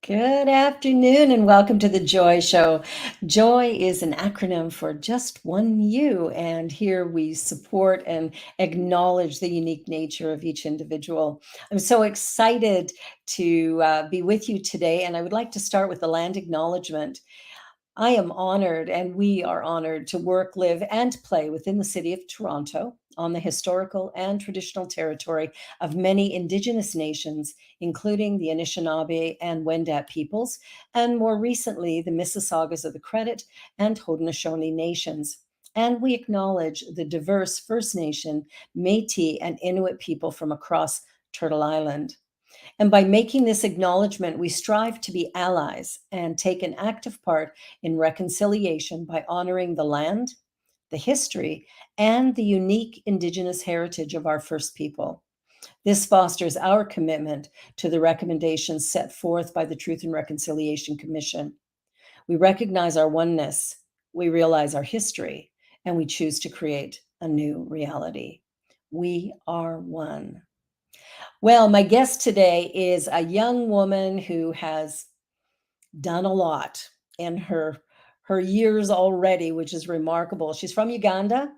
Good afternoon and welcome to the Joy Show. Joy is an acronym for just one you, and here we support and acknowledge the unique nature of each individual. I'm so excited to be with you today, and I would like to start with the land acknowledgement. I am honored, and we are honored to work, live, and play within the city of Toronto on the historical and traditional territory of many Indigenous nations, including the Anishinaabe and Wendat peoples, and more recently, the Mississaugas of the Credit and Haudenosaunee nations. And we acknowledge the diverse First Nation, Métis, and Inuit people from across Turtle Island. And by making this acknowledgement, we strive to be allies and take an active part in reconciliation by honoring the land, the history, and the unique Indigenous heritage of our First People. This fosters our commitment to the recommendations set forth by the Truth and Reconciliation Commission. We recognize our oneness, we realize our history, and we choose to create a new reality. We are one. Well, my guest today is a young woman who has done a lot in her years already, which is remarkable. She's from Uganda,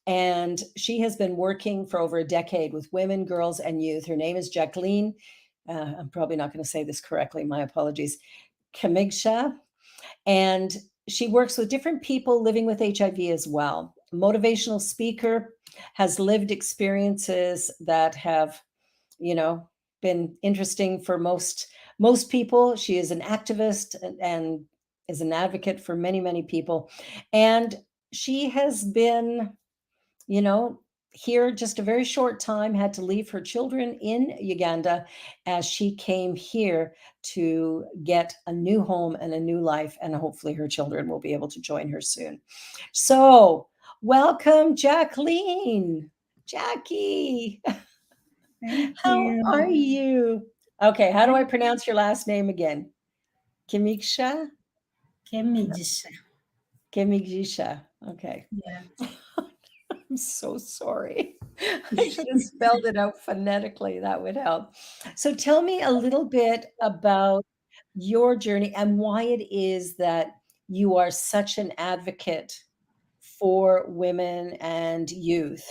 and she has been working for over a decade with women, girls, and youth. Her name is Jackline. I'm probably not going to say this correctly. My apologies. Kemigisha, and she works with different people living with HIV as well. Motivational speaker, has lived experiences that have been interesting for most people. She is an activist and is an advocate for many people, and she has been you know here just a very short time, had to leave her children in Uganda as she came here to get a new home and a new life, and hopefully her children will be able to join her soon. So welcome, Jackline. Jackie. Thank How are you. you? Okay, how do I pronounce your last name again? Kemigisha? Kemigisha. Kemigisha. Okay. Yeah. I'm so sorry. I should have spelled it out phonetically. That would help. So tell me a little bit about your journey and why it is that you are such an advocate for women and youth.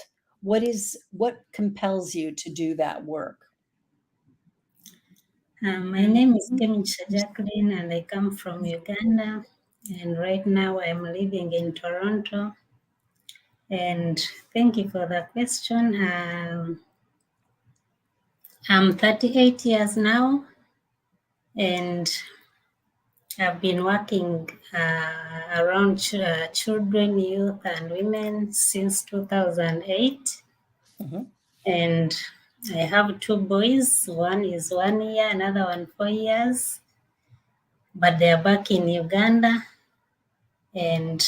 What compels you to do that work? My name is Kemigisha Jackline, and I come from Uganda. And right now I'm living in Toronto. And thank you for the question. I'm 38 years now, and I've been working around children, youth, and women since 2008. Mhm. And I have two boys. One is 1 year, another one 4 years. But they're back in Uganda. And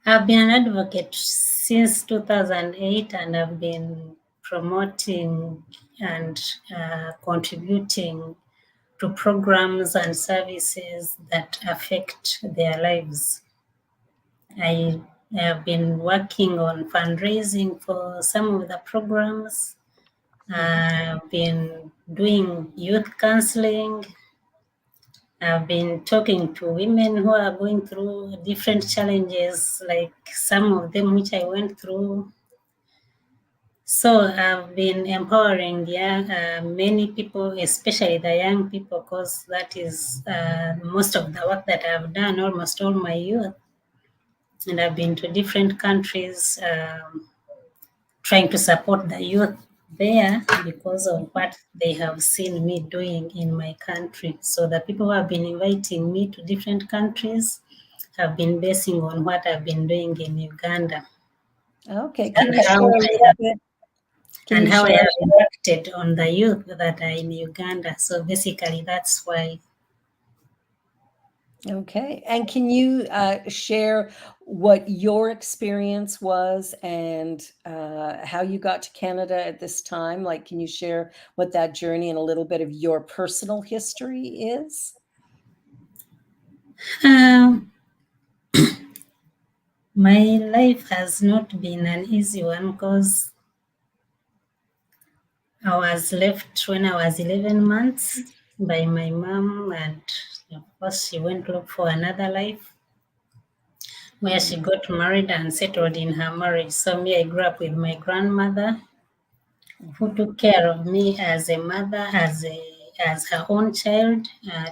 I've been an advocate since 2008, and I've been promoting and contributing to programs and services that affect their lives. I have been working on fundraising for some of the programs. I've been doing youth counseling. I've been talking to women who are going through different challenges, like some of them which I went through. So I've been empowering many people, especially the young people, because that is most of the work that I've done, almost all my youth. And I've been to different countries trying to support the youth there because of what they have seen me doing in my country. So the people who have been inviting me to different countries have been basing on what I've been doing in Uganda. Okay, And can you how share a I little have, bit? Can and you how I share? have impacted on the youth that are in Uganda. So basically, that's why. Okay. And can you share what your experience was and how you got to Canada at this time? Like, can you share what that journey and a little bit of your personal history is? Um, my life has not been an easy one because I was left when I was 11 months. by my mom, and of course she went to look for another life where she got married and settled in her marriage. So me, I grew up with my grandmother, who Mhm. took care of me as a mother, as her own child,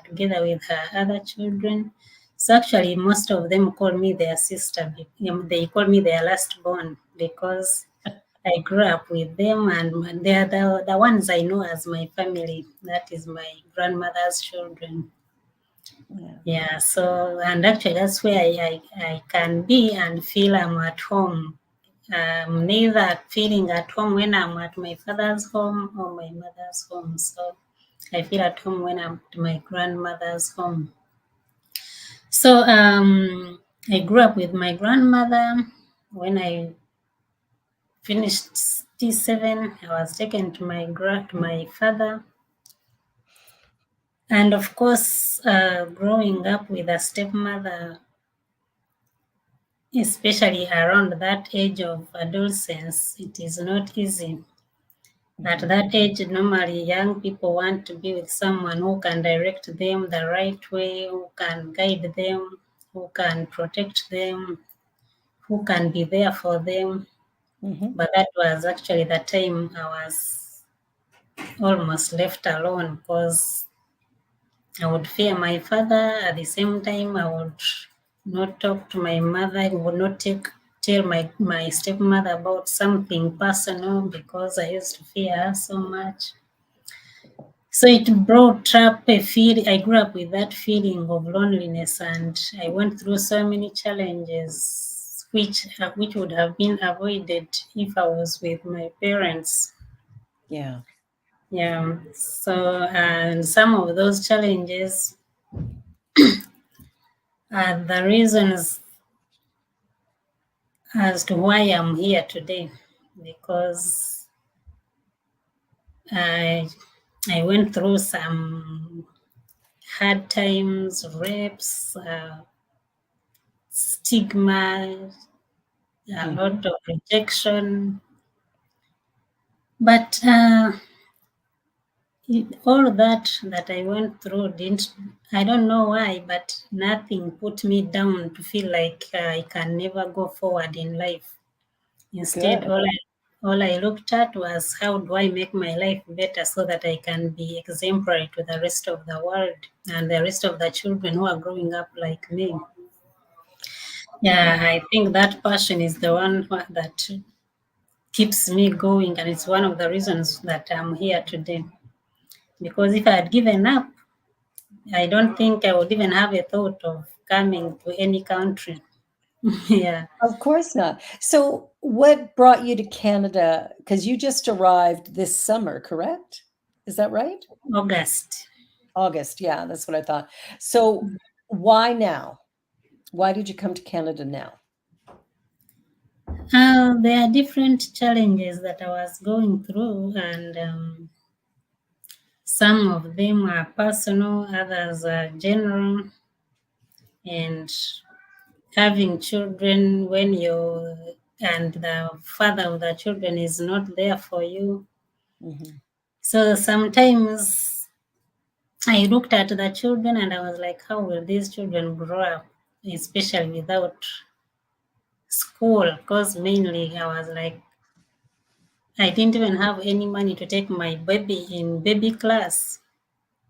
together with her other children. So actually, most of them call me their sister. They call me their last born because I grew up with them, and they are the ones I know as my family. That is my grandmother's children. Yeah. Yeah, so, and actually that's where I can be and feel I'm at home. Neither feeling at home when I'm at my father's home or my mother's home. So I feel at home when I'm at my grandmother's home. So I grew up with my grandmother. When I finished T7, I was taken to my father. And of course, growing up with a stepmother, especially around that age of adolescence, it is not easy. At Mhm. that age, normally young people want to be with someone who can direct them the right way, who can guide them, who can protect them, who can be there for them. Mhm. But that was actually the time I was almost left alone because I would fear my father. At the same time, I would not talk to my mother. I would not tell my stepmother about something personal because I used to fear her so much. So it brought up a feeling. I grew up with that feeling of loneliness, and I went through so many challenges, which would have been avoided if I was with my parents. Yeah. Yeah. So, and some of those challenges are the reasons as to why I'm here today, because I I went through some hard times, rapes, stigma, a Mhm. lot of rejection. But all that I went through didn't. I don't know why, but nothing put me down to feel like I can never go forward in life. Instead, Good. all I looked at was how do I make my life better so that I can be exemplary to the rest of the world and the rest of the children who are growing up like me. Yeah, I think that passion is the one that keeps me going, and it's one of the reasons that I'm here today. Because if I had given up, I don't think I would even have a thought of coming to any country. Yeah, Of course not. So, what brought you to Canada? Because you just arrived this summer, correct? Is that right? August. August. Yeah, that's what I thought. So, why now? Why did you come to Canada now? There are different challenges that I was going through, and some of them are personal, others are general, and having children when you and the father of the children is not there for you. Mhm. So sometimes I looked at the children and I was like, how will these children grow up, especially without school? Because mainly I was like, I didn't even have any money to take my baby in baby class.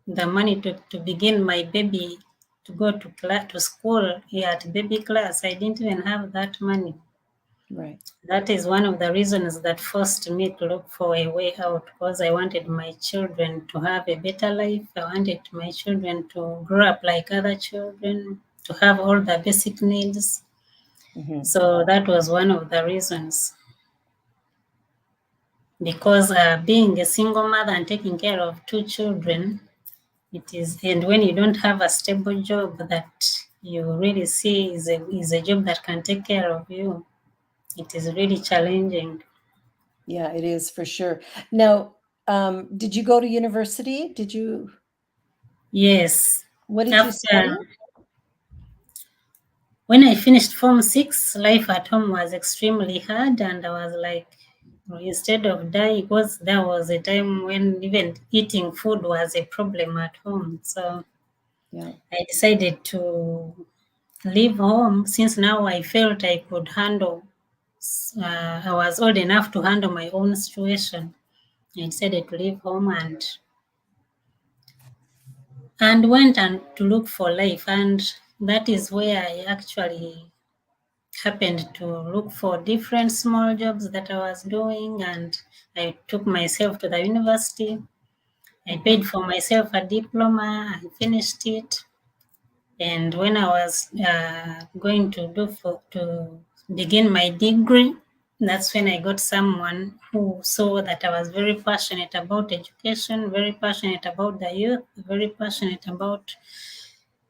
The money to begin my baby to go to school here at baby class, I didn't even have that money. Right. That is one of the reasons that forced me to look for a way out because I wanted my children to have a better life. I wanted my children to grow up like other children, to have all the basic needs. Mhm. So that was one of the reasons. Because being a single mother and taking care of two children, it is, and when you don't have a stable job that you really see is a job that can take care of you, it is really challenging. Yeah, it is for sure. Now, did you go to university? Yes. What did you After study? when I finished Form 6, life at home was extremely hard, and I was like, instead of dying, because there was a time when even eating food was a problem at home. So Yeah. I decided to leave home since now I felt I could handle. I was old enough to handle my own situation. I decided to leave home and went and to look for life, and that is where I actually happened to look for different small jobs that I was doing, and I took myself to the university. I Mhm. paid for myself a diploma. I finished it, and when I was going to begin my degree, that's when I got someone who saw that I was very passionate about education, very passionate about the youth, very passionate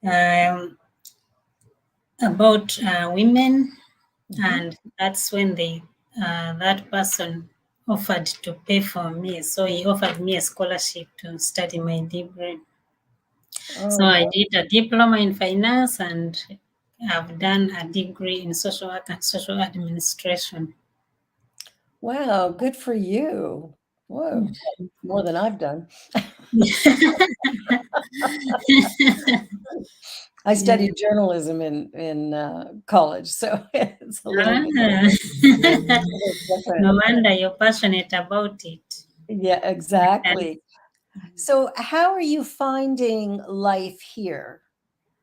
um, about women, Mhm. and that's when that person offered to pay for me. So he offered me a scholarship to study my degree. So Oh, I did a diploma in finance, and I've done a degree in social work and social administration. wow, good for you. Whoa, more than I've done. I Yeah. studied journalism in college, so it's Ah. a little different. No wonder you're passionate about it. Yeah, And exactly. So, how are you finding life here?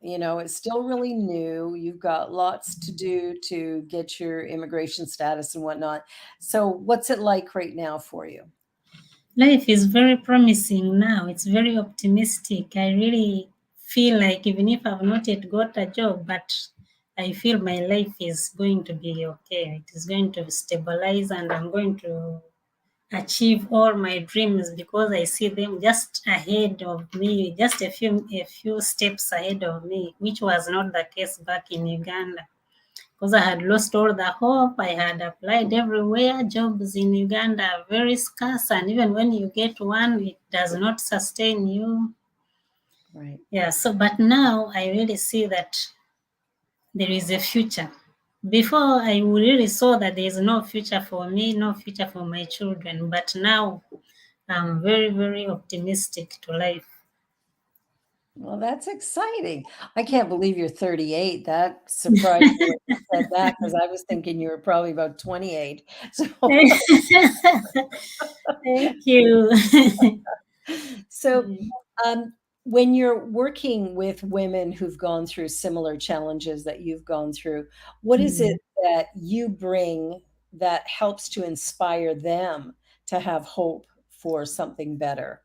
You know, it's still really new. You've got lots to do to get your immigration status and whatnot. So, what's it like right now for you? life is very promising now. It's very optimistic. I really feel like even if I've not yet got a job, but I feel my life is going to be okay. It is going to stabilize, and I'm going to achieve all my dreams because I see them just ahead of me, just a few steps ahead of me, which was not the case back in Uganda. Because I had lost all the hope. I had applied everywhere. Jobs in Uganda are very scarce, and even when you get one, it does not sustain you. Right. Yeah, so but now I really see that there is a future. Before, I really saw that there is no future for me, no future for my children, but now I'm very, very optimistic to life. Well, that's exciting. I can't believe you're 38. That surprised me when you said that because I was thinking you were probably about 28. So, Thank you. so um, when you're working with women who've gone through similar challenges that you've gone through, what is it Mm. that you bring that helps to inspire them to have hope for something better?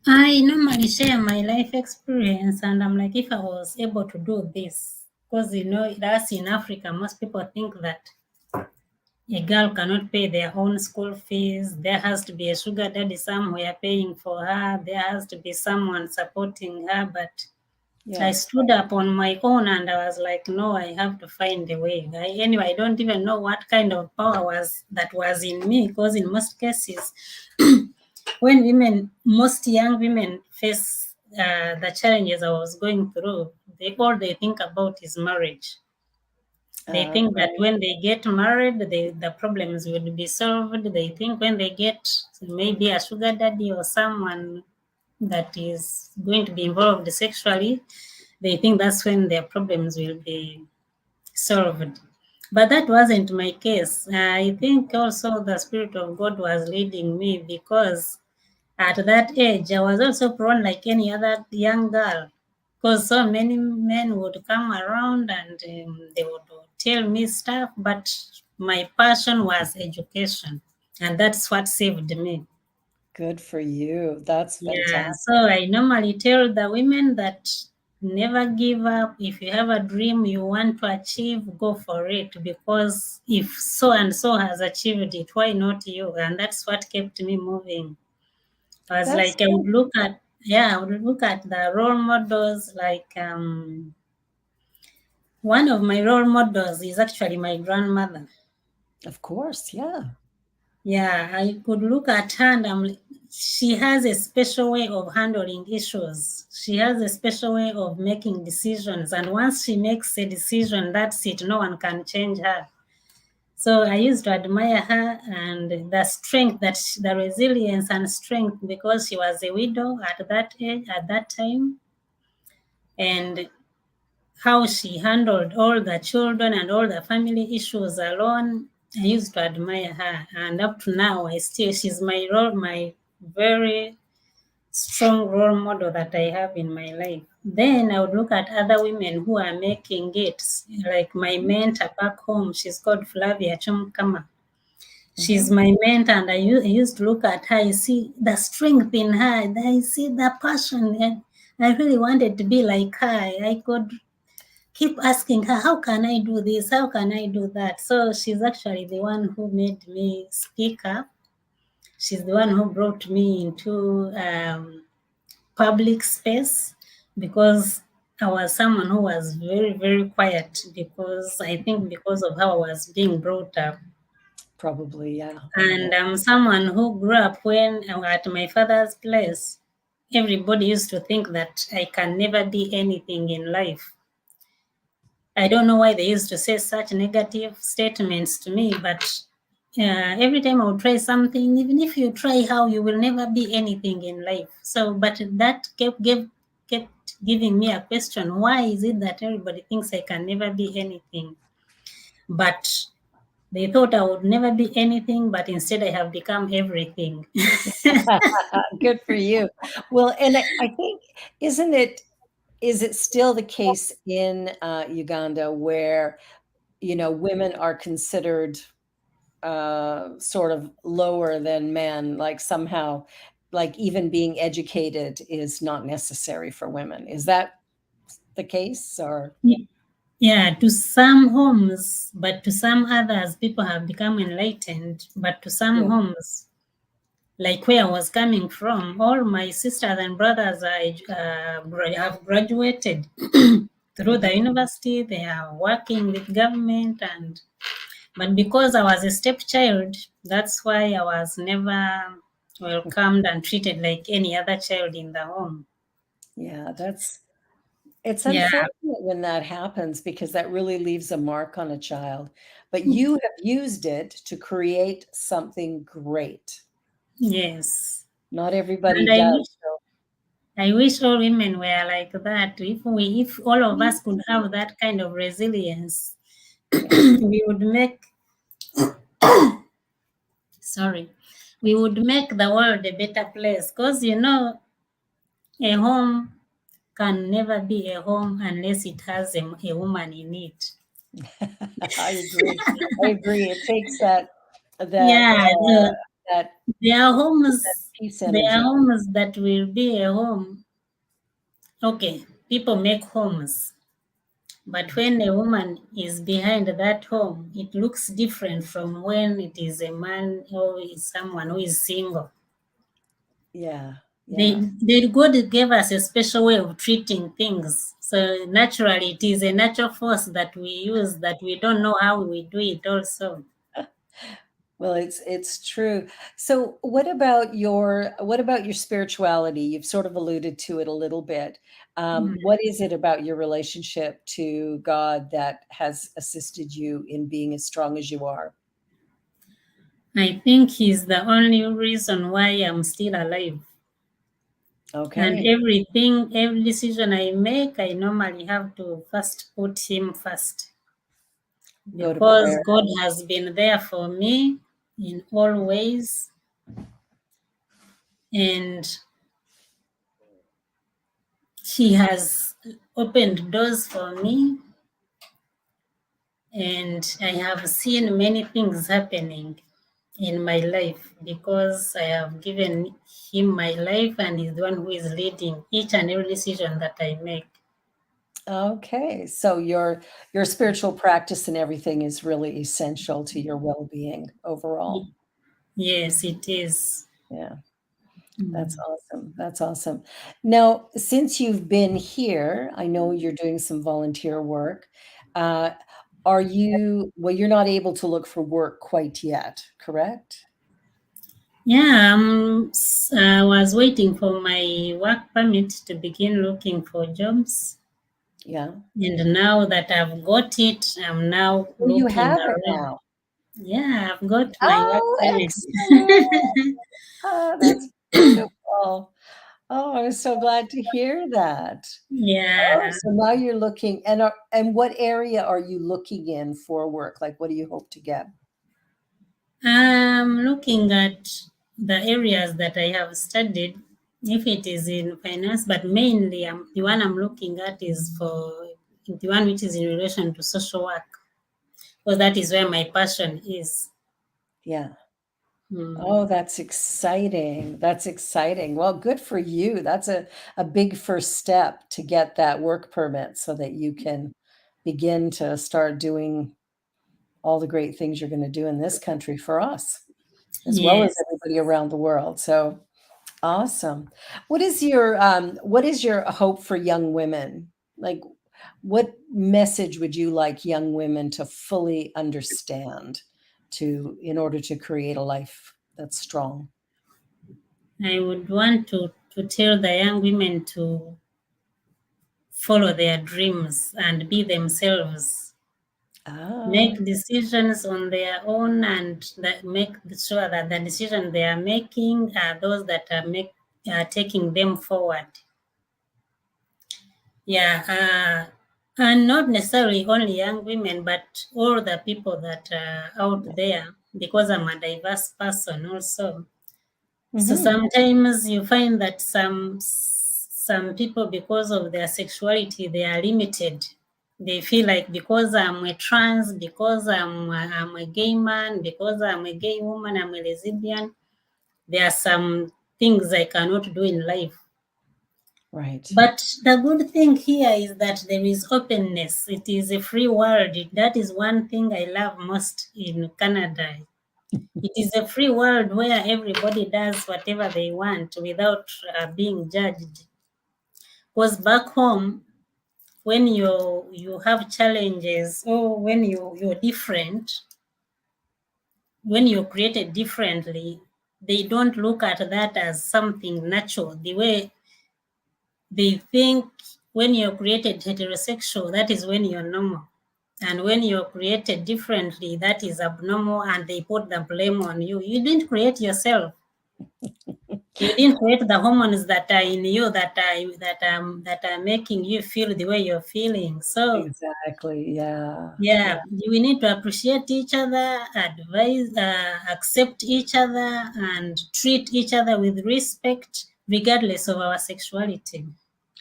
I normally share my life experience, and I'm like, if I was able to do this, because us in Africa, most people think that a girl cannot pay their own school fees. There has to be a sugar daddy somewhere paying for her. There has to be someone supporting her. But I Yeah. stood up on my own, and I was like, no, I have to find a way. Anyway, I don't even know what kind of power was in me, because in most cases, when most young women face the challenges I was going through, all they think about is marriage. They think that Right. when they get married, the problems will be solved. They think when they get maybe a sugar daddy or someone that is going to be involved sexually, they think that's when their problems will be solved. But that wasn't my case. I think also the Spirit of God was leading me, because at that age, I was also prone like any other young girl, because so many men would come around and they would tell me stuff, but my passion was education, and that's what saved me. Good for you. That's Yeah, fantastic. so I normally tell the women that never give up. If you have a dream you want to achieve, go for it, because if so and so has achieved it, why not you? And that's what kept me moving. I was That's like, I would look at the role models. Like, one of my role models is actually my grandmother. of course, yeah. Yeah, I could look at her, and she has a special way of handling issues. She has a special way of making decisions. And once she makes a decision, that's it. No one can change her. So I used to admire her and the strength, the resilience and strength, because she was a widow at that age, at that time, and how she handled all the children and all the family issues alone. I used to admire her, and up to now, she's my very strong role model that I have in my life. Then I would look at other women who are making it, like my mentor back home. She's called Flavia Chumkama. She's Mhm. my mentor, and I used to look at her. I see the strength in her. I see the passion, and I really wanted to be like her. I could keep asking her, how can I do this? How can I do that? So she's actually the one who made me speak up. She's the one who brought me into public space, because I was someone who was very, very quiet, because I think because of how I was being brought up. Probably, yeah. Yeah. And I'm someone who grew up when at my father's place, everybody used to think that I can never be anything in life. I don't know why they used to say such negative statements to me, but every time I would try something, even if you try how, you will never be anything in life. So, but that kept giving me a question: why is it that everybody thinks I can never be anything? But they thought I would never be anything, but instead I have become everything. Good for you. Well, and I think, isn't it, is it still the case in Uganda where, women are considered sort of lower than men, like somehow, like even being educated is not necessary for women? Is that the case, or? Yeah, to some homes, but to some others, people have become enlightened. But to some Yeah. homes, like where I was coming from, all my sisters and brothers have graduated through the Mhm. university. They are working with government, and but because I was a stepchild, that's why I was never welcomed and treated like any other child in the home. Yeah, it's Yeah, unfortunate when that happens because that really leaves a mark on a child. But you have used it to create something great. yes. Not And everybody does. So, I wish all women were like that. If all of us could have that kind of resilience, yeah. we would make, sorry, we would make the world a better place. Because a home can never be a home unless it has a woman in it. I agree. I agree. It takes that Yeah, that there are homes. peace There are energy. homes that will be a home. Okay, people make homes. But when a woman is behind that home, it looks different from when it is a man or is someone who is single. Yeah. Yeah. God gave us a special way of treating things. So naturally, it is a natural force that we use that we don't know how we do it also. Well, it's true. So what about your spirituality? You've sort of alluded to it a little bit. Mhm. What is it about your relationship to God that has assisted you in being as strong as you are? I think he's the only reason why I'm still alive. And Okay. every decision I make, I normally have to first put him first, Go to because prayer. God has been there for me in all ways, and He has opened doors for me, and I have seen many things happening in my life because I have given Him my life, and He's the one who is leading each and every decision that I make. Okay. So your spiritual practice and everything is really essential to your well-being overall. Yes, it is. Yeah. That's Mm. awesome. That's awesome. Now, since you've been here, I know you're doing some volunteer work. Uh, well, you're not able to look for work quite yet, correct? Yeah, I was waiting for my work permit to begin looking for jobs. Yeah. And now that I've got it, I'm now Oh, you looking have it around. now. Yeah, I've got my work Oh, permit. excellent. Oh, that's beautiful. Oh, I'm so glad to hear that. Oh, Yeah, so now you're looking and what area are you looking in for work? Like, what do you hope to get? I'm looking at the areas that I have studied, if it is in finance, but mainly the one I'm looking at is for the one which is in relation to social work, because that is where my passion is. Yeah. Mm. Oh, that's exciting. That's exciting. Well, good for you. That's a big first step to get that work permit so that you can begin to start doing all the great things you're going to do in this country for us, as well as Yes, everybody around the world. So awesome. What is your hope for young women? Like, what message would you like young women to fully understand in order to create a life that's strong? I would want to tell the young women to follow their dreams and be themselves, Ah, make decisions on their own, and that make sure that the decisions they are making are those that are taking them forward. Yeah, and not necessarily only young women, but all the people that are out there, because I'm a diverse person also. So mhm, sometimes you find that some people, because of their sexuality, they are limited. They feel like because I'm a trans, because I'm a gay man, because I'm a gay woman, I'm a lesbian, there are some things I cannot do in life. right. But the good thing here is that there is openness. It is a free world. That is one thing I love most in Canada. It is a free world where everybody does whatever they want without being judged. Because back home, when you have challenges or when you're different, when you're created differently, they don't look at that as something natural. The way they think, when you're created heterosexual, that is when you're normal. And when you're created differently, that is abnormal, and they put the blame on you. You didn't create yourself. You didn't create the hormones that are in you that are making you feel the way you're feeling. So Exactly. Yeah. Yeah. yeah, we need to appreciate each other, advise, accept each other, and treat each other with respect, regardless of our sexuality.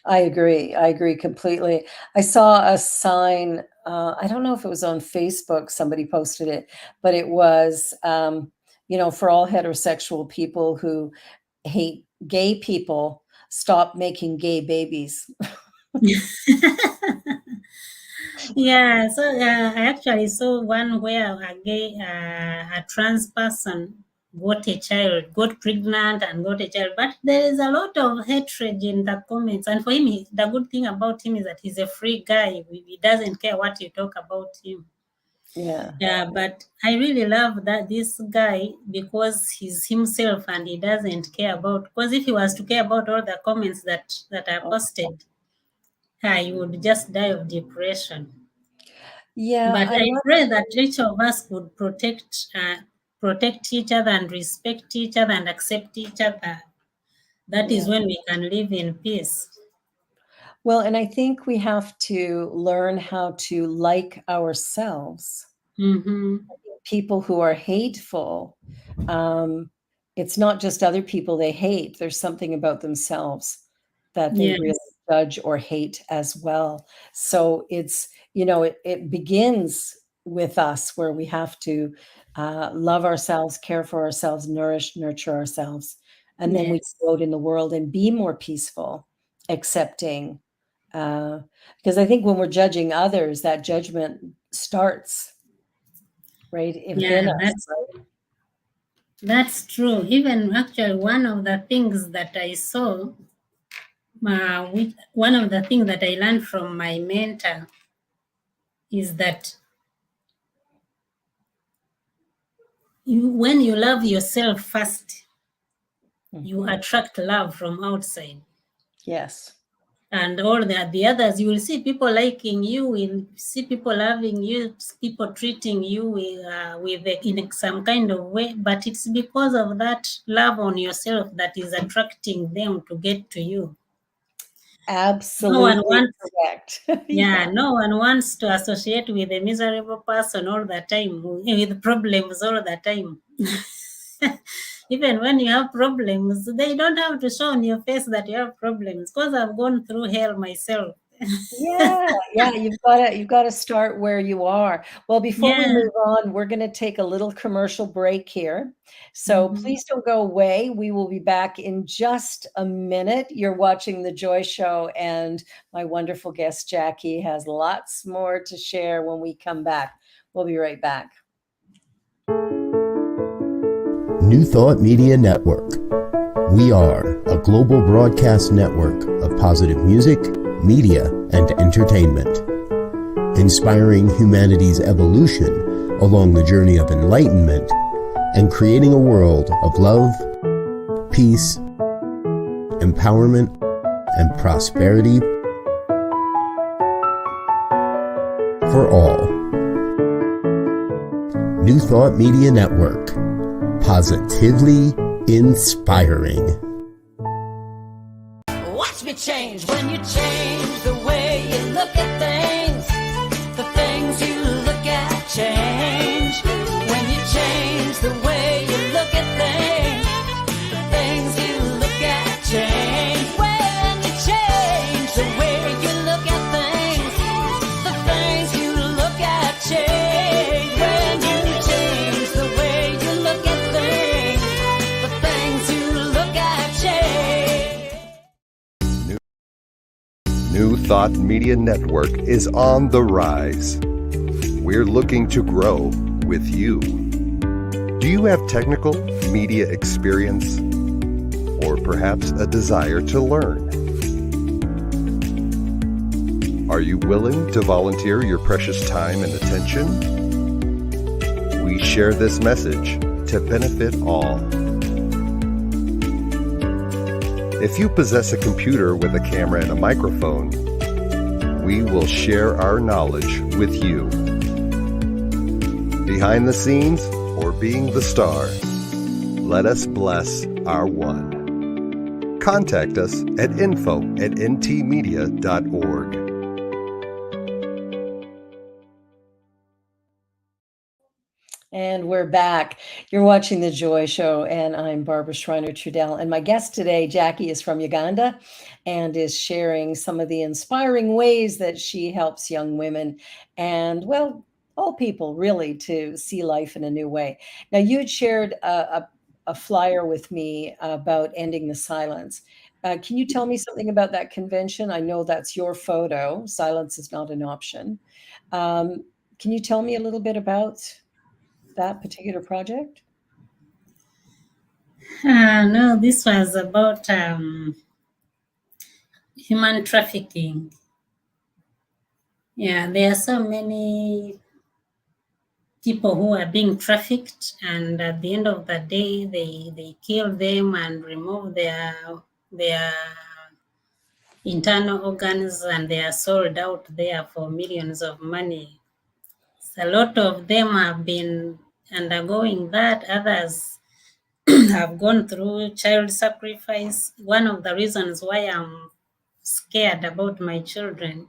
I agree. I agree completely. I saw a sign. I don't know if it was on Facebook, somebody posted it, but it was, for all heterosexual people who hate gay people, stop making gay babies. Yeah, so I actually saw one where a trans person got pregnant and got a child, but there is a lot of hatred in the comments. And for him, the good thing about him is that he's a free guy. He doesn't care what you talk about him. Yeah. Yeah, but I really love that this guy, because he's himself and he doesn't care about. Because if he was to care about all the comments that are posted, he would just die of depression. Yeah. But I I love pray that each of us would protect each other and respect each other and accept each other. That is Yeah. when we can live in peace. Well, and I think we have to learn how to like ourselves. Mm-hmm. People who are hateful, um, it's not just other people they hate. There's something about themselves that they really Yes. judge or hate as well. So it begins with us where we have to love ourselves, care for ourselves, nurture ourselves. And then we Yes. go out in the world and be more peaceful, accepting. Uh, because I think when we're judging others, that judgment starts right Yeah, within us, right? that's true. Even actually, one of the things that I saw, one of the things that I learned from my mentor is that when you love yourself first, you Mhm. attract love from outside. Yes. And all the others, you will see people liking you, will see people loving you, people treating you with in some kind of way, but it's because of that love on yourself that is attracting them to get to you. No one Absolutely wants, correct. yeah, Yeah. no one wants to associate with a miserable person all the time, with problems all the time. Even when you have problems, they don't have to show on your face that you have problems, because I've gone through hell myself. Yeah, yeah, you've gotta start where you are. Well, before we Yeah. move on, we're gonna take a little commercial break here. So Mhm. please don't go away. We will be back in just a minute. You're watching The Joy Show, and my wonderful guest, Jackie, has lots more to share when we come back. We'll be right back. New Thought Media Network. We are a global broadcast network of positive music, media, and entertainment, inspiring humanity's evolution along the journey of enlightenment and creating a world of love, peace, empowerment, and prosperity for all. New Thought Media Network. Positively inspiring. Watch me change when you change the way you look at things. The things you look at change. When you change the way you look at things, the things you look at change. When you change the way you look at things, the things you look at change. When you change the way you look at things, the things you look at change. New Thought Media Network is on the rise. We're looking to grow with you. Do you have technical media experience or perhaps a desire to learn? Are you willing to volunteer your precious time and attention? We share this message to benefit all. If you possess a computer with a camera and a microphone, we will share our knowledge with you. Behind the scenes or being the star, let us bless our one. Contact us at info@ntmedia.org. And we're back. You're watching The Joy Show, and I'm Barbara Schreiner Trudell. And my guest today, Jackie, is from Uganda and is sharing some of the inspiring ways that she helps young women and, well, all people really to see life in a new way. Now, you had shared a flyer with me about ending the silence. Can you tell me something about that convention? I know that's your photo. Silence is not an option. Um, can you tell me a little bit about that particular project? No, this was about human trafficking. Yeah, there are so many people who are being trafficked, and at the end of the day, they kill them and remove their internal organs, and they are sold out there for millions of money. So a lot of them have been undergoing that. Others have gone through child sacrifice. One of the reasons why I'm scared about my children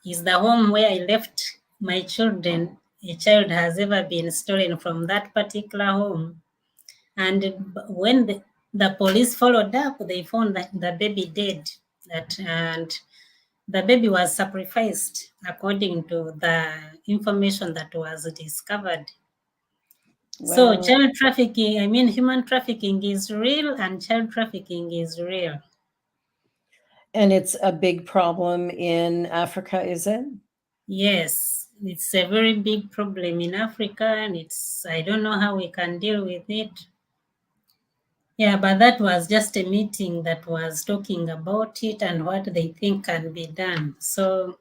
is the home where I left my children. A child has ever been stolen from that particular home. And when the police followed up, they found that the baby dead. And the baby was sacrificed according to the information that was discovered. So Well, child trafficking, I mean, human trafficking is real and child trafficking is real. and it's a big problem in Africa, is it? Yes, it's a very big problem in Africa, and I don't know how we can deal with it. Yeah, but that was just a meeting that was talking about it and what they think can be done. So,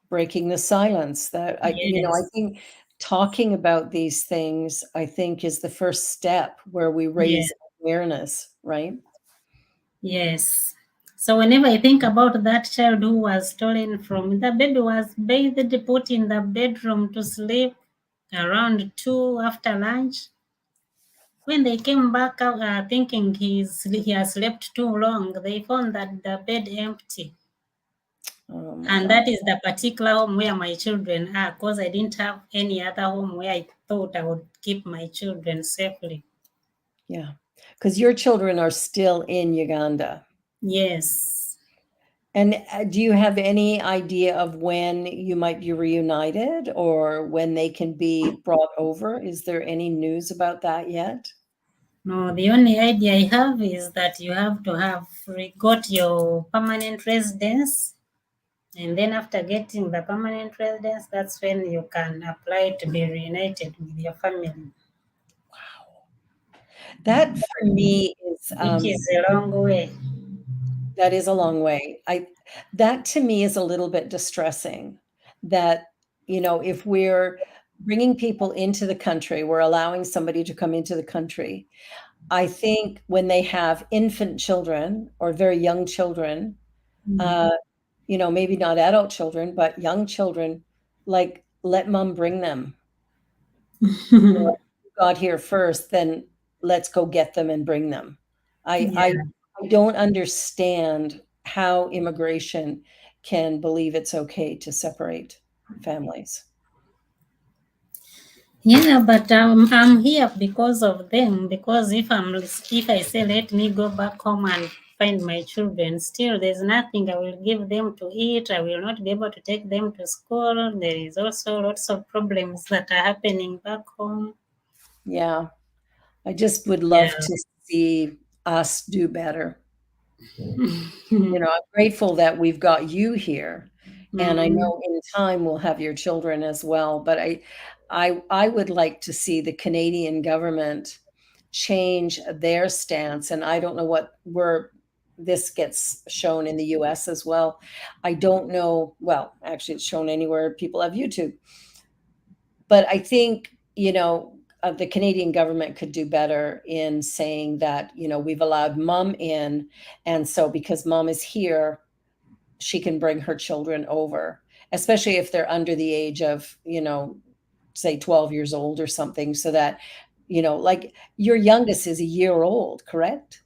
Breaking the silence. That I yes, think talking about these things, I think, is the first step where we yeah, raise awareness, right? yes. So whenever I think about that child who was stolen from, the baby was bathed, put in the bedroom to sleep around 2 after lunch. When they came back thinking he has slept too long, they found that the bed empty. Oh my And God. that is the particular home where my children are, because I didn't have any other home where I thought I would keep my children safely. Yeah. Because your children are still in Uganda. Yes. And do you have any idea of when you might be reunited or when they can be brought over? Is there any news about that yet? No, the only idea I have is that you have to have got your permanent residence. And then after getting the permanent residence, that's when you can apply to be reunited with your family, That for me is which is a long way. that is a long way. That to me is a little bit distressing that, if we're bringing people into the country, we're allowing somebody to come into the country. I think when they have infant children or very young children, uh, maybe not adult children, but young children, like, let mom bring them. You got here first, then let's go get them and bring them. I Yeah. I I don't understand how immigration can believe it's okay to separate families. Yeah, but I'm here because of them. Because if I say let me go back home and find my children, still there's nothing I will give them to eat. I will not be able to take them to school. There is also lots of problems that are happening back home. Yeah, I just would Yeah. love to see us do better. I'm grateful that we've got you here, and I Mm, know in time we'll have your children as well, but I would like to see the Canadian government change their stance, and I don't know where this gets shown in the US as well. I don't know, well, actually it's shown anywhere people have YouTube. But I think, the Canadian government could do better in saying that, we've allowed mom in, and so because mom is here, she can bring her children over, especially if they're under the age of, say 12 years old or something, so that, like your youngest is a year old, correct?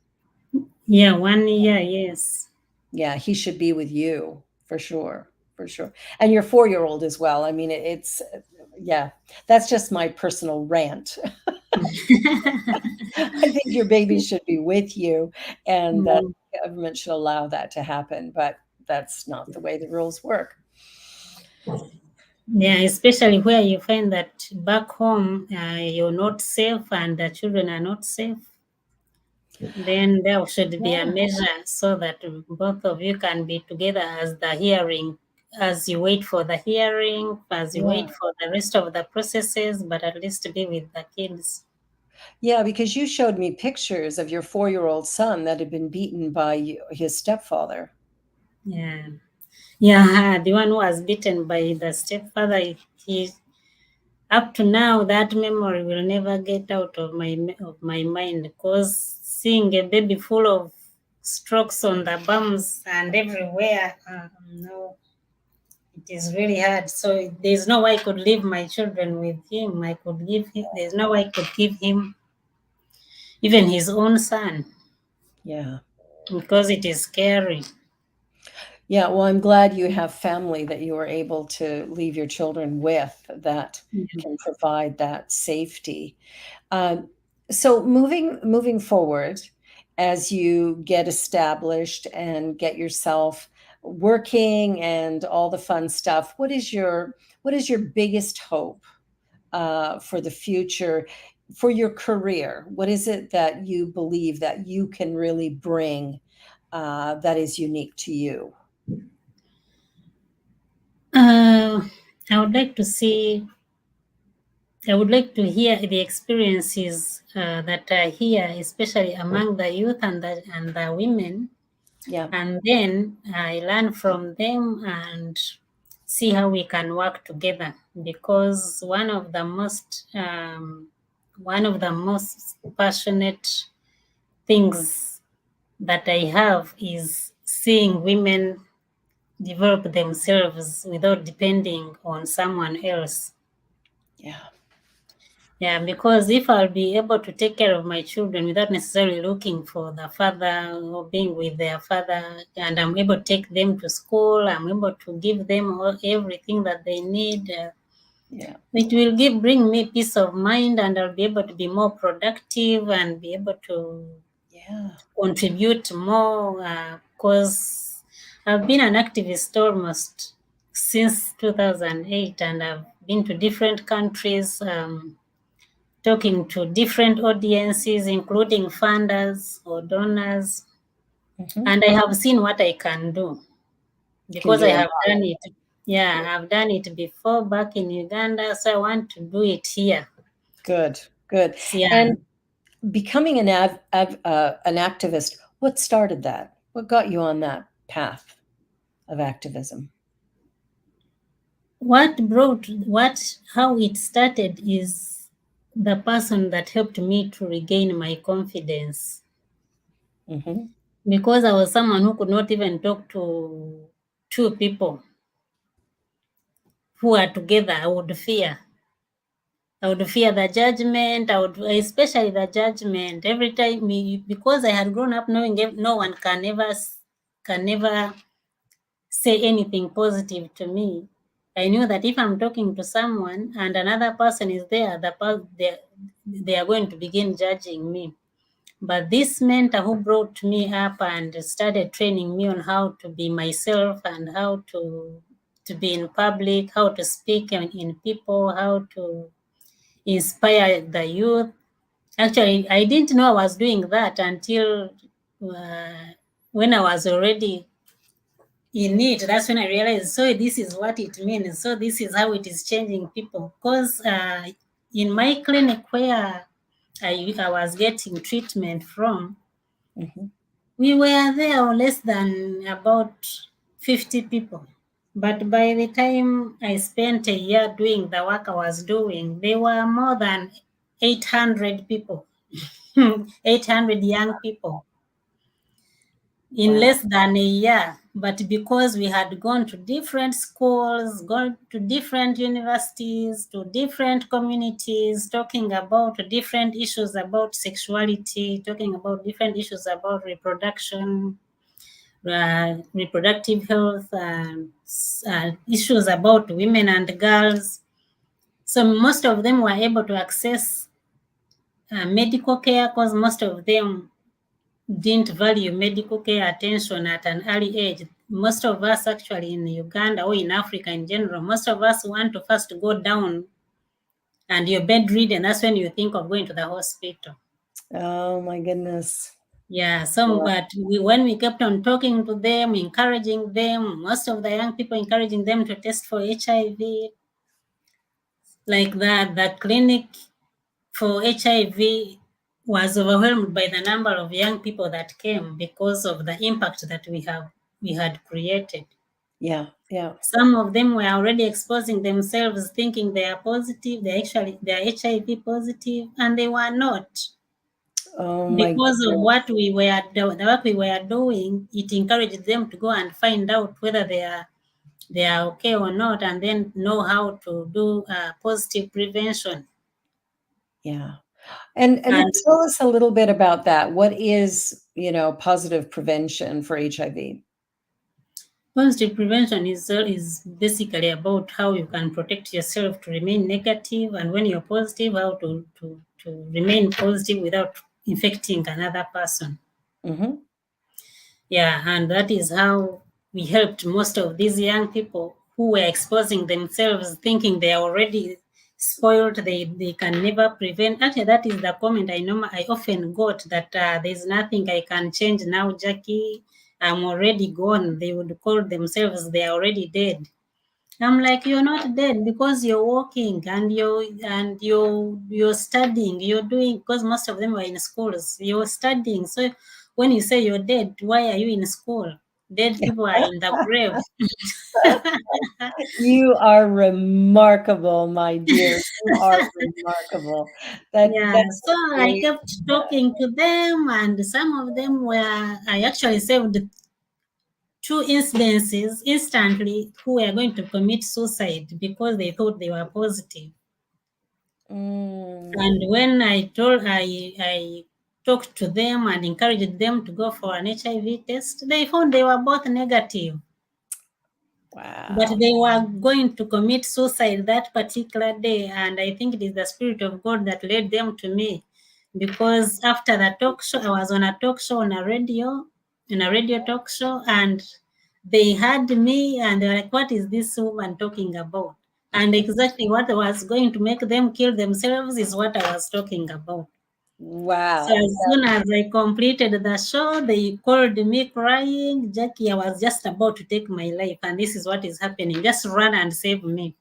yeah, 1 year, yes. Yeah, he should be with you for sure, for sure. And your 4-year-old as well. I mean, it's yeah, that's just my personal rant. I think your baby should be with you, and that Mm, the government should allow that to happen, but that's not the way the rules work. yeah, especially where you find that back home you're not safe and the children are not safe. Then there should be a Yeah, measure so that both of you can be together as the hearing, as you wait for the hearing, as you yeah. wait for the rest of the processes, but at least be with the kids. Yeah, because you showed me pictures of your 4-year-old son that had been beaten by his stepfather. Yeah. Yeah, the one who was beaten by the stepfather, he up to now that memory will never get out of my mind, because seeing a baby full of strokes on the bums and everywhere, no, it is really hard. So there's no way I could leave my children with him. I could give him. There's no way I could give him even his own son, Yeah. because it is scary. Yeah, well, I'm glad you have family that you are able to leave your children with that can provide that safety. Um, so moving forward, as you get established and get yourself working and all the fun stuff, what is your biggest hope for the future, for your career? What is it that you believe that you can really bring that is unique to you? Uh, I would like to see. I would like to hear the experiences that are here, especially among the youth and the women, Yeah, and then I learn from them and see how we can work together. Because one of the most passionate things that I have is seeing women develop themselves without depending on someone else. Yeah. Yeah, because if I'll be able to take care of my children without necessarily looking for the father or being with their father, and I'm able to take them to school, I'm able to give them everything that they need, Yeah. it will bring me peace of mind, and I'll be able to be more productive and be able to Yeah. contribute more, because I've been an activist almost since 2008, and I've been to different countries, talking to different audiences, including funders or donors, Mhm. and I have seen what I can do Can because do I a have lot. done it. Yeah, I've done it before back in Uganda, so I want to do it here. Good. Good. Yeah. And becoming an activist, what started that? What got you on that path of activism? How it started is the person that helped me to regain my confidence, Hmm. because I was someone who could not even talk to two people who are together. I would fear the judgment. Especially the judgment. Every time, because I had grown up knowing no one can never say anything positive to me. I knew that if I'm talking to someone and another person is there, they are going to begin judging me. But this mentor who brought me up and started training me on how to be myself and how to be in public, how to speak in people, how to inspire the youth. Actually, I didn't know I was doing that until when I was already in it. That's when I realized, so this is what it means. So this is how it is changing people. Because in my clinic where I was getting treatment from, Hmm. we were there less than about 50 people. But by the time I spent a year doing the work I was doing, there were more than 800 people, 800 young people in Wow. less than a year. But because we had gone to different schools, gone to different universities, to different communities, talking about different issues about sexuality, talking about different issues about reproduction, reproductive health, issues about women and girls. So most of them were able to access medical care, because most of them didn't value medical care attention at an early age. Most of us actually in Uganda or in Africa in general, most of us want to first go down and you're bedridden. That's when you think of going to the hospital. Oh my goodness. Yeah, Yeah. but when we kept on talking to them, encouraging them, most of the young people encouraging them to test for HIV, like that, the clinic for HIV was overwhelmed by the number of young people that came because of the impact that we had created. Yeah. Yeah. Some of them were already exposing themselves thinking they are positive, they are HIV positive, and they were not. Oh my Because of goodness. what the work we were doing, it encouraged them to go and find out whether they are okay or not, and then know how to do positive prevention. Yeah. And And tell us a little bit about that. What is, positive prevention for HIV? positive prevention is basically about how you can protect yourself to remain negative, and when you're positive, how to remain positive without infecting another person. Hmm. Yeah, and that is how we helped most of these young people who were exposing themselves thinking they are already spoiled, they can never prevent. Actually, that is the comment I often got, that there's nothing I can change now, Jackie. I'm already gone. They would call themselves they are already dead. I'm like, you're not dead because you're walking and you're studying, you're doing, because most of them were in schools. You're studying. So when you say you're dead, why are you in school? Dead people are in the grave. You are remarkable, my dear. You are remarkable. Yeah, That's so I great. kept talking to them, and some of them were, I actually saved two incidences instantly who were going to commit suicide because they thought they were positive. Mm, And when I talked to them and encouraged them to go for an HIV test, they found they were both negative. But wow. they were going to commit suicide that particular day. And I think it is the Spirit of God that led them to me. Because after the talk show, I was on a talk show on a radio talk show, and they had me and they were like, what is this woman talking about? And exactly what was going to make them kill themselves is what I was talking about. So Wow. as soon as I completed the show, they called me crying, Jackie, I was just about to take my life, and this is what is happening. Just run and save me.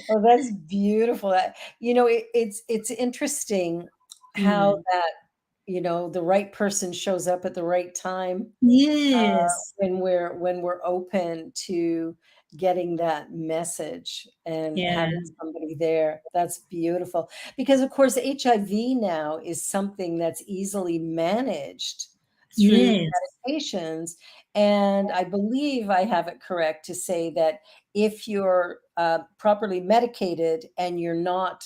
Oh, that's beautiful. It's interesting how Mm. that, the right person shows up at the right time Yes, when we're open to getting that message and yeah, having somebody there. That's beautiful. Because of course HIV now is something that's easily managed through yes, medications. And I believe I have it correct to say that if you're properly medicated and you're not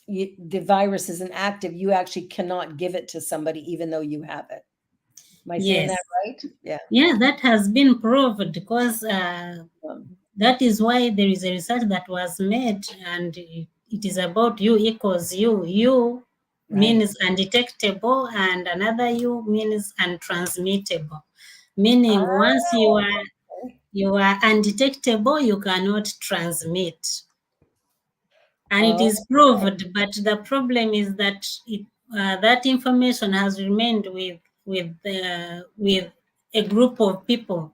the virus isn't active, you actually cannot give it to somebody even though you have it. Am I saying yes. that right? Yeah. Yeah, that has been proved because Um, that is why there is a research that was made, and it is about U equals U. U right. means undetectable, and another U means untransmittable. Meaning, once Okay. you are undetectable, you cannot transmit, and it Oh, is proved. But the problem is that that information has remained with a group of people,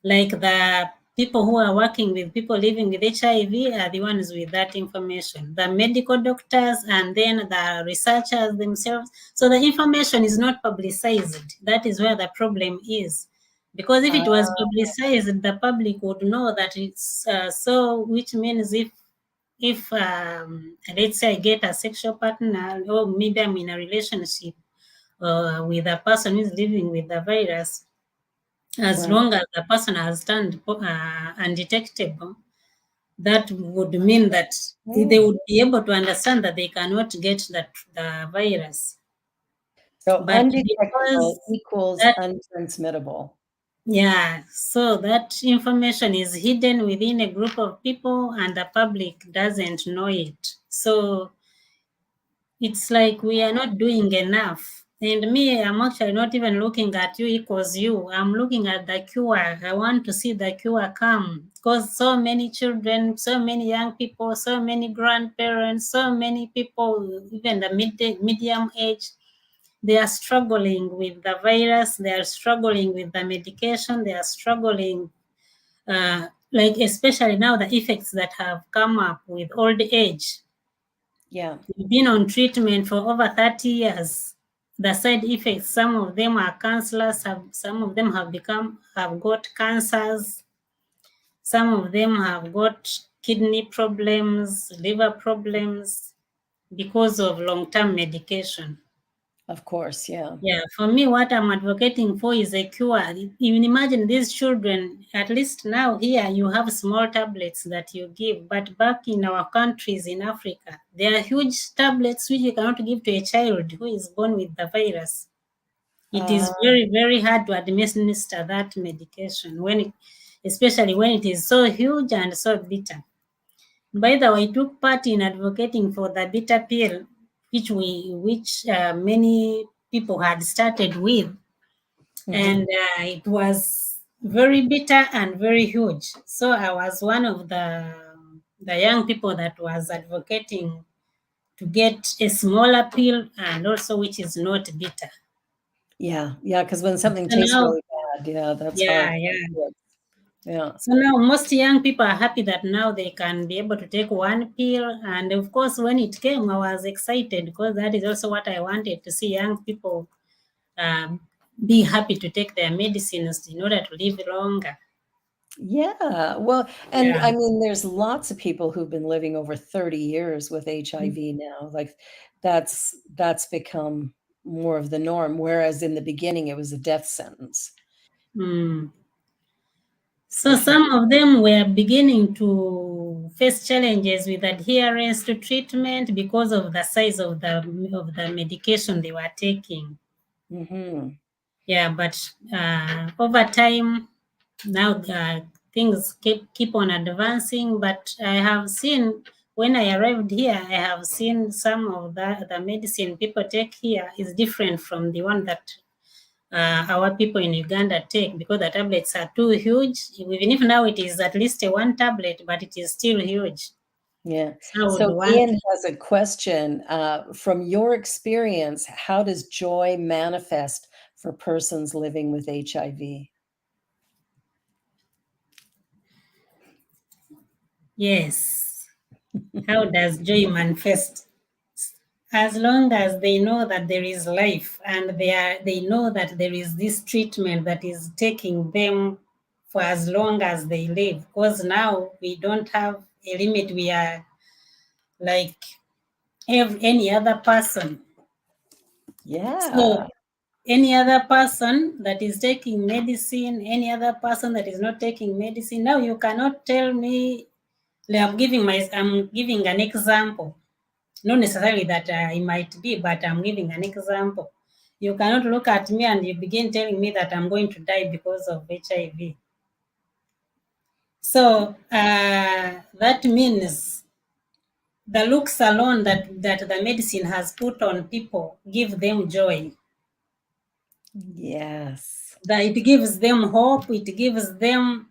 like the people who are working with people living with HIV are the ones with that information, the medical doctors and then the researchers themselves. So the information is not publicized. That is where the problem is. Because if it was publicized, the public would know that it's so, which means if let's say I get a sexual partner, or maybe I'm in a relationship with a person who is living with the virus, as right. long as the person has turned undetectable, that would mean that they Mm. would be able to understand that they cannot get the virus. So But undetectable because equals that, untransmittable. yeah, so that information is hidden within a group of people and the public doesn't know it. So it's like we are not doing enough. And me, I'm actually not even looking at U equals U. I'm looking at the cure. I want to see the cure come because so many children, so many young people, so many grandparents, so many people, even the medium age, they are struggling with the virus. They are struggling with the medication. They are struggling, like especially now the effects that have come up with old age. Yeah, You've been on treatment for over 30 years. The side effects, some of them are cancerous, some of them have got cancers, some of them have got kidney problems, liver problems because of long-term medication. of course. Yeah. Yeah, for me, what I'm advocating for is a cure. You can imagine these children, at least now here, you have small tablets that you give, but back in our countries in Africa, there are huge tablets which you cannot give to a child who is born with the virus. It Uh, is very, very hard to administer that medication, especially when it is so huge and so bitter. By the way, I took part in advocating for the bitter pill, which many people had started with, mhm. and it was very bitter and very huge. So I was one of the young people that was advocating to get a smaller pill and also which is not bitter. Yeah, yeah. Because when something So tastes now, really bad, yeah, that's hard yeah, for yeah. kids. Yeah. So now most young people are happy that now they can be able to take one pill. And of course, when it came, I was excited because that is also what I wanted to see young people um, be happy to take their medicines in order to live longer. Yeah. Well, and Yeah. I mean, there's lots of people who've been living over 30 years with HIV now. Like that's become more of the norm, whereas in the beginning it was a death sentence. So some of them were beginning to face challenges with adherence to treatment because of the size of the medication they were taking. Mm-hmm. Yeah, but over time, now things keep on advancing. But I have seen, when I arrived here, I have seen some of the medicine people take here is different from the one that our people in Uganda take, because the tablets are too huge. Even if now it is at least a one tablet, but it is still huge. Yeah. So I would So want, Ian has a question. From your experience, how does joy manifest for persons living with HIV? yes. How does joy manifest? As long as they know that there is life, and they know that there is this treatment that is taking them for as long as they live. Because now we don't have a limit. We are like any other person. Yeah. So any other person that is taking medicine, any other person that is not taking medicine, now you cannot tell me. I'm giving an example. Not necessarily that it might be, but I'm giving an example. You cannot look at me and you begin telling me that I'm going to die because of HIV. So that means the looks alone that the medicine has put on people give them joy. Yes. That it gives them hope, it gives them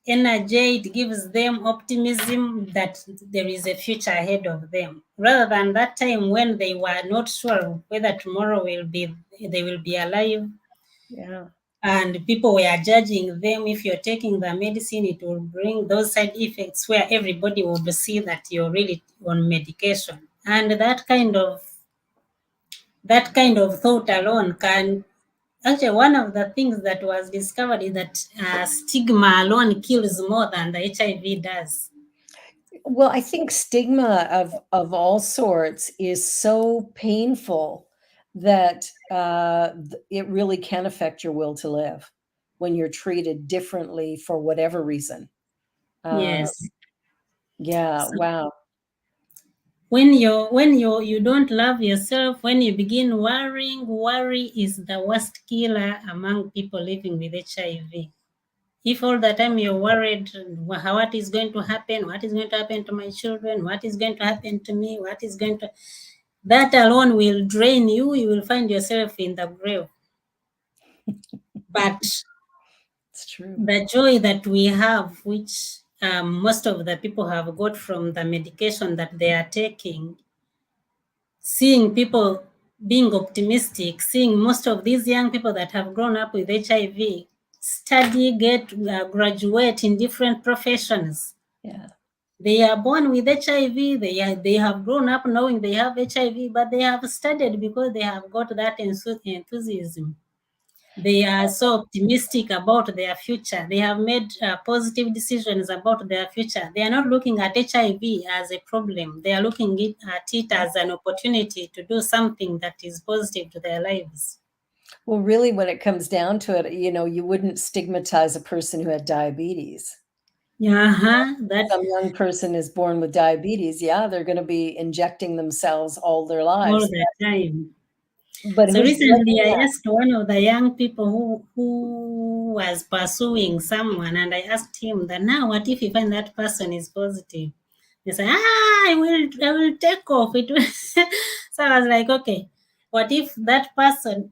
energy, it gives them optimism that there is a future ahead of them, rather than that time when they were not sure whether tomorrow they will be alive, Yeah. and people were judging them. If you're taking the medicine, it will bring those side effects, where everybody would see that you're really on medication. And that kind of thought alone can actually, one of the things that was discovered is that stigma alone kills more than the HIV does. Well, I think stigma of all sorts is so painful that it really can affect your will to live when you're treated differently for whatever reason. Yes. Yeah. So Wow. when you don't love yourself, when you begin worrying, worry is the worst killer among people living with HIV. If all the time you're worried, what is going to happen? What is going to happen to my children? What is going to happen to me? That alone will drain you. You will find yourself in the grave. But It's true. the joy that we have, which most of the people have got from the medication that they are taking, seeing people being optimistic, seeing most of these young people that have grown up with HIV study, graduate in different professions. Yeah. They are born with HIV. They have grown up knowing they have HIV, but they have studied because they have got that enthusiasm. They are so optimistic about their future. They have made positive decisions about their future. They are not looking at HIV as a problem. They are looking at it as an opportunity to do something that is positive to their lives. Well, really, when it comes down to it, you wouldn't stigmatize a person who had diabetes. Yeah, Some young person is born with diabetes. Yeah, they're going to be injecting themselves all their all lives. the time. But So who's recently, judging I that? asked one of the young people who was pursuing someone, and I asked him that, now, what if you find that person is positive? They said, I will take off it. So I was like, okay, what if that person,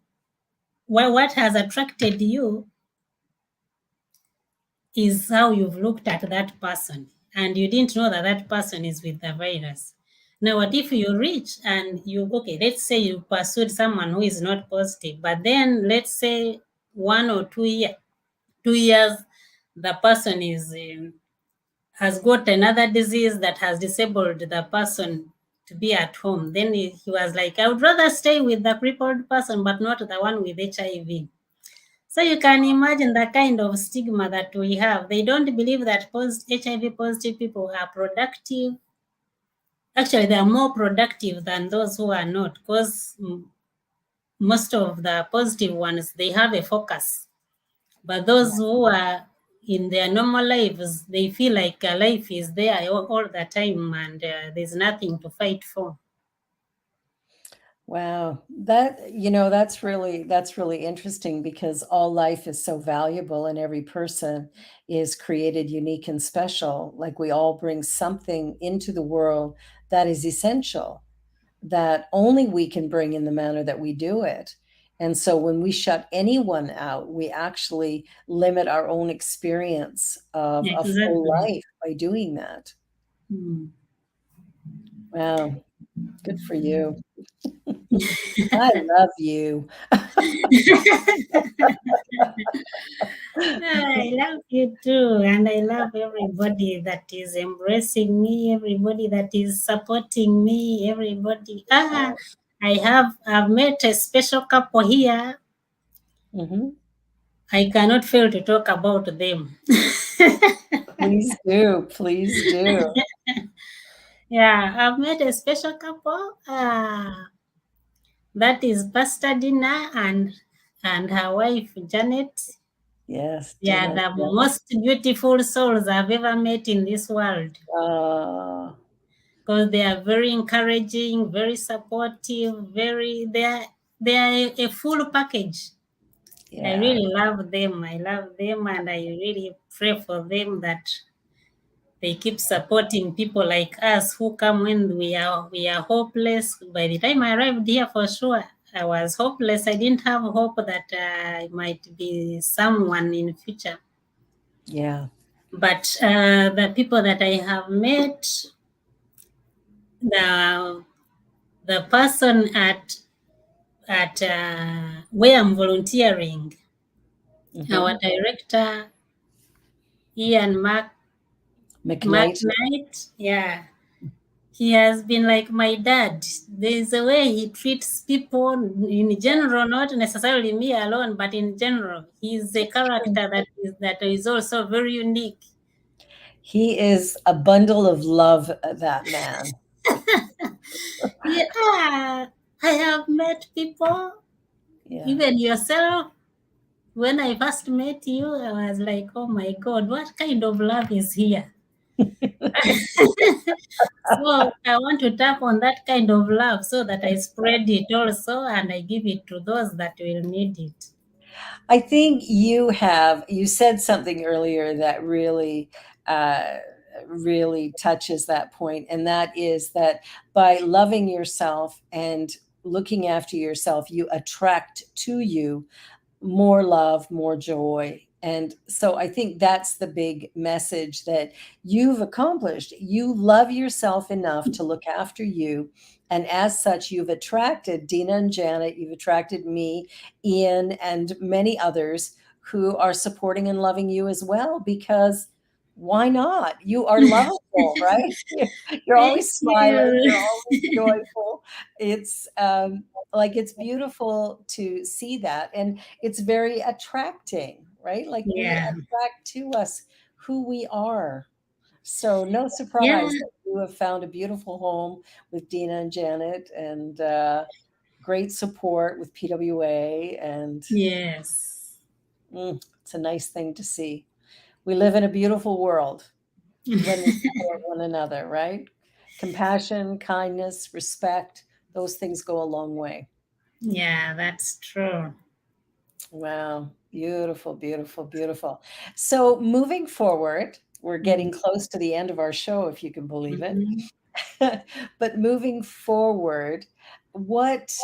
what has attracted you is how you've looked at that person, and you didn't know that that person is with the virus. Now, what if you reach and okay, let's say you pursued someone who is not positive, but then let's say 1 or 2 years, the person has got another disease that has disabled the person to be at home. Then he was like, I would rather stay with the crippled person, but not the one with HIV. So you can imagine the kind of stigma that we have. They don't believe that HIV positive people are productive. Actually, they are more productive than those who are not, because most of the positive ones, they have a focus. But those who are in their normal lives, they feel like life is there all the time, and there's nothing to fight for. Wow. That's really interesting because all life is so valuable and every person is created unique and special. Like we all bring something into the world that is essential, that only we can bring in the manner that we do it. And so when we shut anyone out, we actually limit our own experience of a full Exactly. life by doing that. Hmm. Wow. Good for you. I love you. I love you too, and I love everybody that is embracing me, everybody that is supporting me, everybody. I've met a special couple here. Mhm. I cannot fail to talk about them. Please do. Please do. Yeah, I've met a special couple. That is Pastor Dina and her wife Janet. Yes, They are Dina. the Yeah. most beautiful souls I've ever met in this world, Uh, because they are very encouraging, very supportive, they are a full package. I yeah. really love them. I love them, and I really pray for them that they keep supporting people like us who come when we are hopeless. By the time I arrived here, for sure, I was hopeless. I didn't have hope that I might be someone in future. Yeah. But the people that I have met, the the person at where I'm volunteering, our Mhm. director Ian Mark McKnight. Knight, yeah, he has been like my dad. There's a way he treats people in general, not necessarily me alone, but in general. He's a character that is also very unique. He is a bundle of love, that man. Yeah, I have met people, Yeah. even yourself. When I first met you, I was like, oh my God, what kind of love is here? So I want to tap on that kind of love so that I spread it also and I give it to those that will need it. I think you said something earlier that uh, really touches that point, and that is that by loving yourself and looking after yourself, you attract to you more love, more joy. And so I think that's the big message that you've accomplished. You love yourself enough to look after you. And as such, you've attracted Dina and Janet, you've attracted me, Ian, and many others who are supporting and loving you as well, because why not? You are lovable, right? You're Thank always smiling, you're you. always joyful. It's beautiful to see that. And it's very attracting, right? Like we Yeah. attract to us who we are. So no Yeah. surprise that you have found a beautiful home with Dina and Janet, and great support with PWA. And Yes. it's a nice thing to see. We live in a beautiful world when we support one another, right? Compassion, kindness, respect, those things go a long way. Yeah, that's true. Wow. Beautiful, beautiful, beautiful. So moving forward, we're getting close to the end of our show, if you can believe it. Mhm. But moving forward, what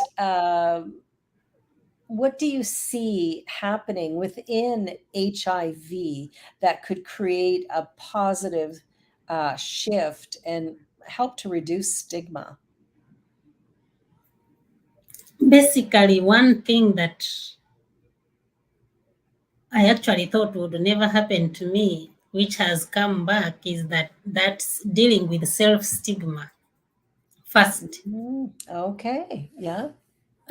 what do you see happening within HIV that could create a positive shift and help to reduce stigma? Basically, one thing that I actually thought would never happen to me, which has come back, is that's dealing with self-stigma first. Okay. Yeah.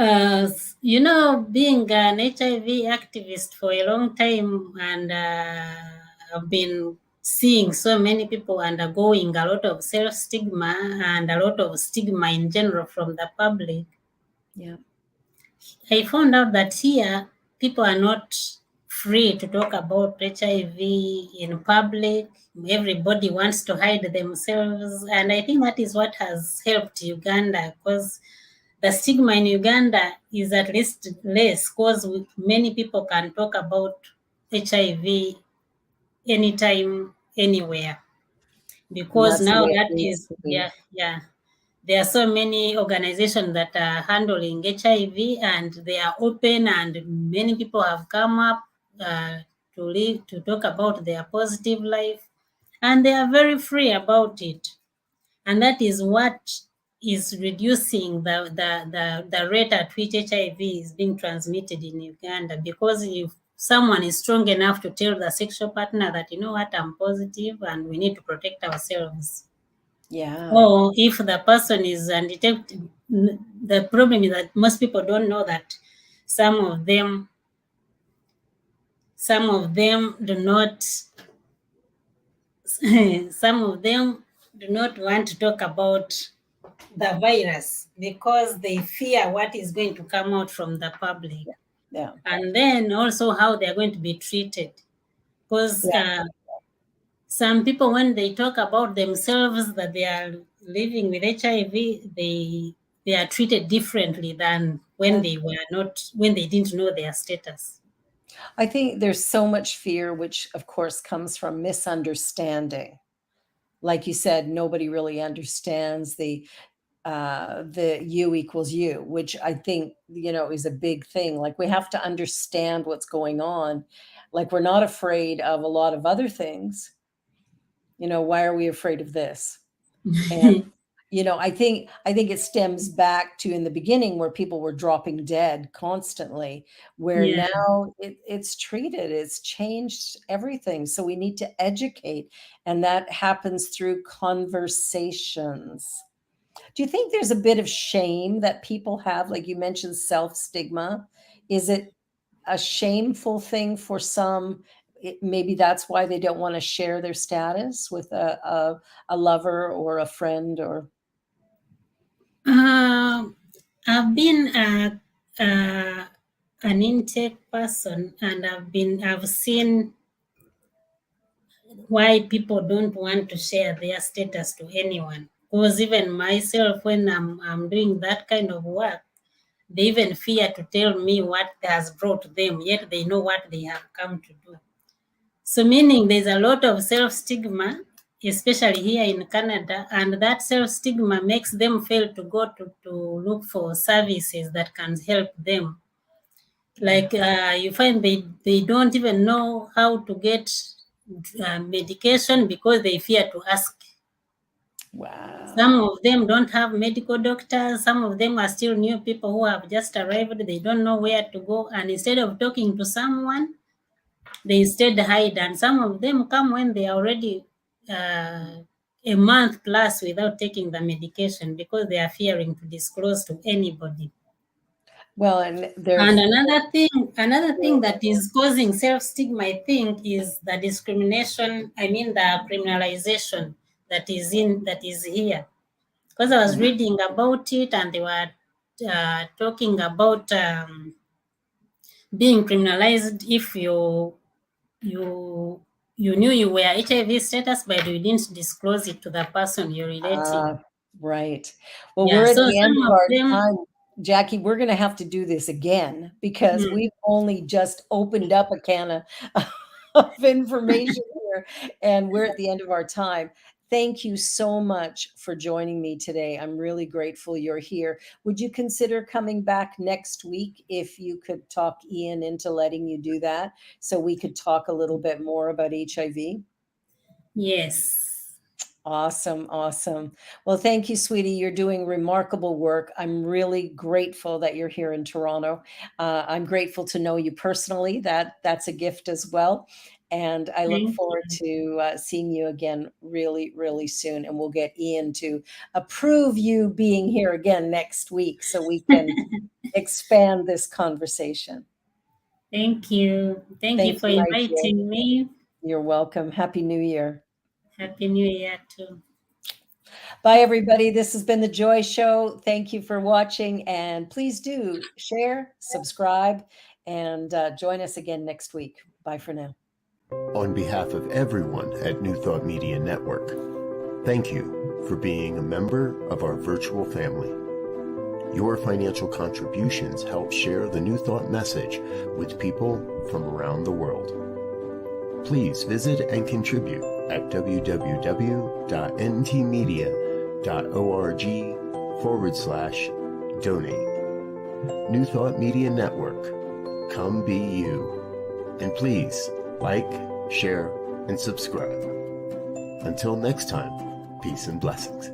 Being an HIV activist for a long time, and I've been seeing so many people undergoing a lot of self stigma and a lot of stigma in general from the public. Yeah. I found out that here people are not free to talk about HIV in public. Everybody wants to hide themselves. And I think that is what has helped Uganda, because the stigma in Uganda is at least less, because many people can talk about HIV anytime, anywhere. And Because that's the now way it that needs is, to be. yeah, yeah. There are so many organizations that are handling HIV, and they are open, and many people have come up to talk about their positive life, and they are very free about it. And that is what is reducing the rate at which HIV is being transmitted in Uganda. Because if someone is strong enough to tell the sexual partner that, you know what, I'm positive and we need to protect ourselves. Yeah. Or if the person is undetected, the problem is that most people don't know that some of them do not some of them do not want to talk about the virus because they fear what is going to come out from the public, Yeah. and then also how they are going to be treated. Because Yeah. some people, when they talk about themselves that they are living with HIV, they are treated differently than when Yeah. they were not, when they didn't know their status. I think there's so much fear, which of course comes from misunderstanding. Like you said, nobody really understands the U equals U, which I think, is a big thing. Like we have to understand what's going on. Like we're not afraid of a lot of other things. Why are we afraid of this? And I think it stems back to in the beginning where people were dropping dead constantly, where Yeah. now it's changed everything. So we need to educate, and that happens through conversations. Do you think there's a bit of shame that people have? Like you mentioned, self stigma. Is it a shameful thing for some? Maybe that's why they don't want to share their status with a lover or a friend or. Um, I've been an intake person, and I've seen why people don't want to share their status to anyone. Because even myself, when I'm doing that kind of work, they even fear to tell me what has brought them, yet they know what they have come to do. So, meaning there's a lot of self stigma, especially here in Canada, and that self stigma makes them fail to go to look for services that can help them. Like you find they don't even know how to get medication because they fear to ask. Wow. Some of them don't have medical doctors. Some of them are still new people who have just arrived. They don't know where to go. And instead of talking to someone, they instead hide. And some of them come when they are already a month plus without taking the medication because they are fearing to disclose to anybody. Well, and they're. And another thing that is causing self-stigma, I think, is the discrimination, I mean the criminalization that is here. Because I was reading about it, and they were talking about being criminalized if you you knew you were HIV status, but you didn't disclose it to the person you're relating. Right. Well, Yeah, we're at so the end some of of our them, time. Jackie, we're going to have to do this again because mm, we've only just opened up a can of information here, and we're at the end of our time. Thank you so much for joining me today. I'm really grateful you're here. Would you consider coming back next week if you could talk Ian into letting you do that so we could talk a little bit more about HIV? yes. Awesome, awesome. Well, thank you, sweetie. You're doing remarkable work. I'm really grateful that you're here in Toronto. I'm grateful to know you personally. That's a gift as well. And I look Thank forward to seeing you again really, really soon. And we'll get Ian to approve you being here again next week so we can expand this conversation. Thank you. Thank you Thank for you, my dear. inviting me. You're welcome. Happy New Year. Happy New Year too. Bye, everybody. This has been The Joy Show. Thank you for watching, and please do share, subscribe, and join us again next week. Bye for now. On behalf of everyone at New Thought Media Network, thank you for being a member of our virtual family. Your financial contributions help share the New Thought message with people from around the world. Please visit and contribute at www.ntmedia.org/donate. New Thought Media Network. Come be you. And please like, share, and subscribe. Until next time, peace and blessings.